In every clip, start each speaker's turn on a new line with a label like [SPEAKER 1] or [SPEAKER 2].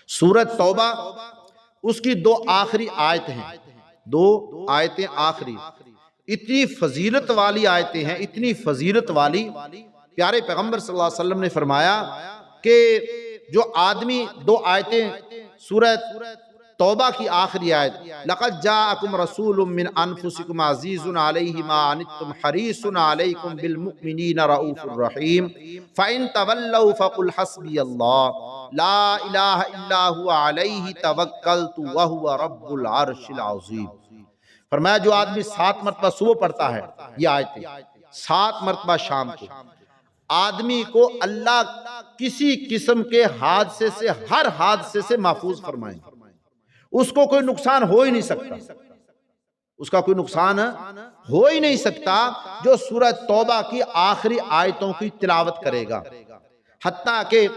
[SPEAKER 1] سورۃ توبہ اس کی دو آخری آیت ہیں، دو آیتیں آخری، اتنی فضیلت والی آیتیں ہیں، اتنی فضیلت والی۔ پیارے پیغمبر صلی اللہ علیہ وسلم نے فرمایا کہ جو آدمی، دو آیتیں سورۃ توبہ کی آخری آیت، لَقَدْ جَاءَكُمْ رَسُولٌ مِّنْ أَنفُسِكُمْ عَزِيزٌ عَلَيْهِ مَا عَنِتُّمْ حَرِيصٌ عَلَيْكُمْ بِالْمُؤْمِنِينَ رَءُوفٌ رَحِيمٌ فَإِن تَوَلَّوْا فَقُلْ حَسْبِيَ اللَّهُ لَا إِلَٰهَ إِلَّا هُوَ عَلَيْهِ تَوَكَّلْتُ وَهُوَ رَبُّ الْعَرْشِ الْعَظِيمِ۔ فرمایا جو آدمی 7 مرتبہ صبح پڑھتا ہے، یہ آیتیں 7 مرتبہ شام کو، آدمی کو اللہ کسی قسم کے حادثے سے، ہر حادثے سے محفوظ فرمائیں، اس کو کوئی نقصان ہو ہی نہیں سکتا، اس کا کوئی نقصان ہو ہی نہیں سکتا جو سورۃ توبہ کی آخری آیتوں کی تلاوت کرے گا۔ حتیٰ کہ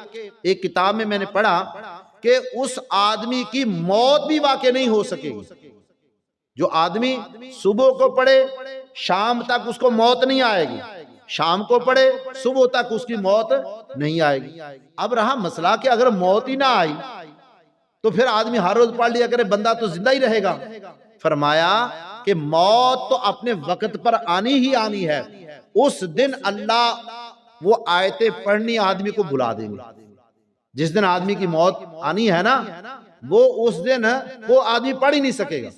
[SPEAKER 1] ایک کتاب میں نے پڑھا کہ اس آدمی کی موت بھی واقع نہیں ہو سکے گی، جو آدمی صبح کو پڑھے شام تک اس کو موت نہیں آئے گی، شام کو پڑھے صبح تک اس کی موت نہیں آئے گی۔ اب رہا مسئلہ کہ اگر موت ہی نہ آئی تو پھر آدمی ہر روز پڑھ لیا کرے، بندہ تو زندہ ہی رہے گا۔ فرمایا کہ موت تو اپنے وقت پر آنی ہی آنی ہے، اس دن اللہ وہ آیتیں پڑھنی آدمی کو بلا دیں گے۔ جس دن آدمی کی موت آنی ہے نا، وہ اس دن وہ آدمی پڑھ ہی نہیں سکے گا۔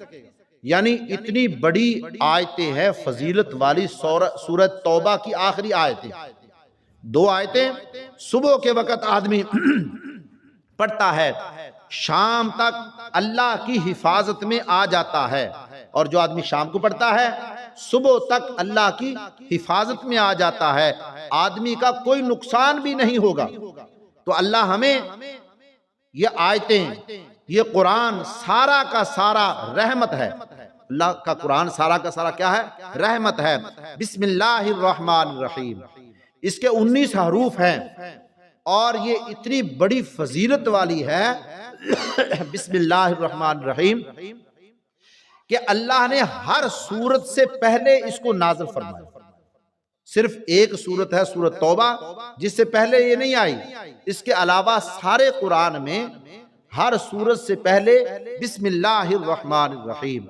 [SPEAKER 1] یعنی اتنی بڑی آیتیں ہیں فضیلت والی سورۃ توبہ کی آخری آیتیں، دو آیتیں صبح کے وقت آدمی پڑھتا ہے، شام تک اللہ کی حفاظت میں آ جاتا ہے، اور جو آدمی شام کو پڑھتا ہے صبح تک اللہ کی حفاظت میں آ جاتا ہے، آدمی کا کوئی نقصان بھی نہیں ہوگا۔ تو اللہ ہمیں یہ آیتیں، یہ قرآن سارا کا سارا رحمت ہے، اللہ کا قرآن سارا کا سارا کیا ہے؟ رحمت ہے۔ بسم اللہ الرحمن الرحیم، اس کے 19 حروف ہیں اور یہ اتنی بڑی فضیلت والی ہے بسم اللہ الرحمن الرحیم کہ اللہ نے ہر سورت سے پہلے اس کو نازل فرمایا۔ صرف ایک سورت ہے سورۃ توبہ جس سے پہلے یہ نہیں آئی، اس کے علاوہ سارے قرآن میں ہر سورت سے پہلے بسم اللہ الرحمن الرحیم۔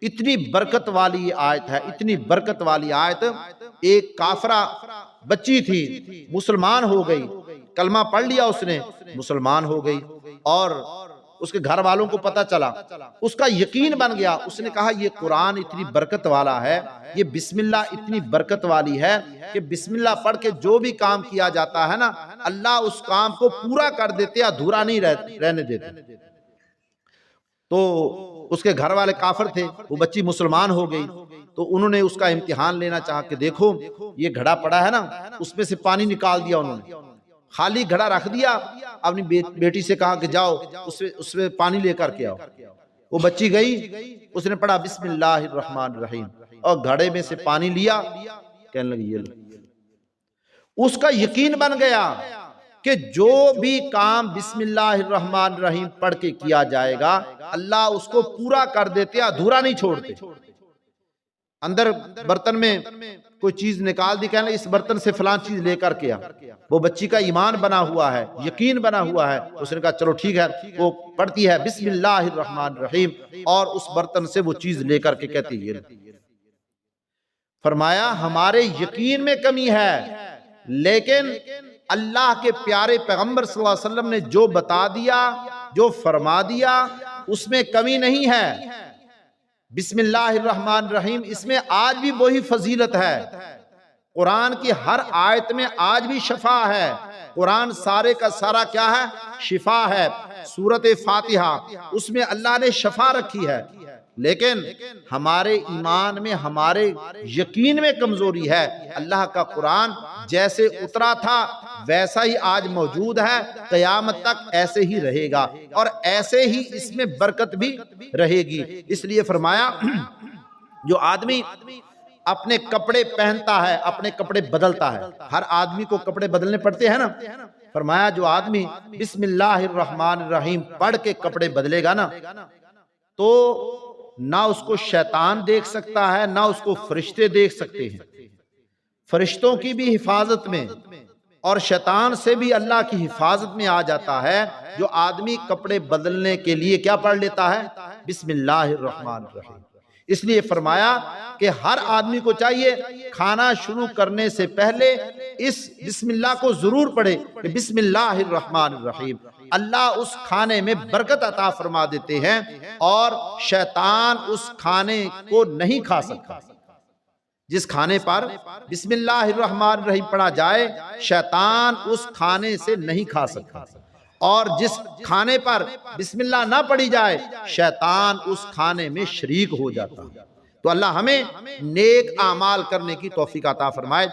[SPEAKER 1] اتنی برکت والی یہ آیت ہے، اتنی برکت والی آیت۔ ایک کافرہ بچی تھی، مسلمان ہو گئی، کلمہ پڑھ لیا اس نے، مسلمان ہو گئی، اور اس کے گھر والوں کو پتہ چلا، اس کا یقین بن گیا، اس نے کہا یہ قرآن اتنی برکت والا ہے، یہ بسم اللہ اتنی برکت والی ہے کہ بسم اللہ پڑھ کے جو بھی کام کیا جاتا ہے نا، اللہ اس کام کو پورا کر دیتے، ادھورا نہیں رہنے دیتے۔ تو اس کے گھر والے کافر تھے، وہ بچی مسلمان ہو گئی، تو انہوں نے اس کا امتحان لینا چاہا کہ دیکھو یہ گھڑا پڑا ہے نا، اس میں سے پانی نکال دیا انہوں نے، خالی گھڑا رکھ دیا، اپنی بیٹی سے کہا کہ جاؤ اس میں پانی لے کر کے آؤ۔ وہ بچی گئی، اس نے پڑھا بسم اللہ الرحمن الرحیم اور گھڑے میں سے پانی لیا، کہنے لگی یہ لو۔ اس کا یقین بن گیا کہ جو بھی کام بسم اللہ الرحمن الرحیم پڑھ کے کیا جائے گا اللہ اس کو پورا کر دیتے، ادھورا نہیں چھوڑتے۔ اندر برتن میں کوئی چیز نکال دی، کہنے اس برتن سے فلان چیز لے کر کے آ، وہ بچی کا ایمان بنا ہوا ہے، یقین بنا ہوا ہے، اس نے کہا چلو ٹھیک ہے، وہ پڑھتی ہے بسم اللہ الرحمن الرحیم اور اس برتن سے وہ چیز لے کر کے کہتی ہے۔ فرمایا ہمارے یقین میں کمی ہے، لیکن اللہ کے پیارے پیغمبر صلی اللہ علیہ وسلم نے جو بتا دیا، جو فرما دیا، اس میں کمی نہیں ہے۔ بسم اللہ الرحمن الرحیم اس میں آج بھی وہی فضیلت ہے، قرآن کی ہر آیت میں آج بھی شفا ہے، قرآن سارے کا سارا کیا ہے؟ شفا ہے۔ سورۃ فاتحہ اس میں اللہ نے شفا رکھی ہے، لیکن ہمارے ایمان میں، ہمارے یقین میں کمزوری ہے۔ اللہ کا قرآن جیسے اترا تھا ویسا ہی آج موجود ہے، قیامت تک ایسے ہی رہے گا، اور ایسے ہی اس میں برکت بھی رہے گی۔ اس لیے فرمایا جو آدمی اپنے کپڑے پہنتا ہے، اپنے کپڑے بدلتا ہے، ہر آدمی کو کپڑے بدلنے پڑتے ہیں نا، فرمایا جو آدمی بسم اللہ الرحمن الرحیم پڑھ کے کپڑے بدلے گا نا، تو نہ اس کو شیطان دیکھ سکتا ہے، نہ اس کو فرشتے دیکھ سکتے ہیں۔ فرشتوں کی بھی حفاظت میں، اور شیطان سے بھی اللہ کی حفاظت میں آ جاتا ہے جو آدمی کپڑے بدلنے کے لیے کیا پڑھ لیتا ہے؟ بسم اللہ الرحمن الرحیم۔ اس لیے فرمایا کہ ہر آدمی کو چاہیے کھانا شروع کرنے سے پہلے اس بسم اللہ کو ضرور پڑھے کہ بسم اللہ الرحمن الرحیم۔ اللہ اس کھانے میں برکت عطا فرما دیتے ہیں اور شیطان اس کھانے کو نہیں کھا سکتا۔ جس کھانے پر بسم اللہ الرحمن الرحیم پڑھا جائے شیطان اس کھانے سے نہیں کھا سکتا، اور جس کھانے پر بسم اللہ نہ پڑھی جائے شیطان اس کھانے میں شریک ہو جاتا۔ تو اللہ ہمیں نیک اعمال کرنے کی توفیق عطا فرمائے۔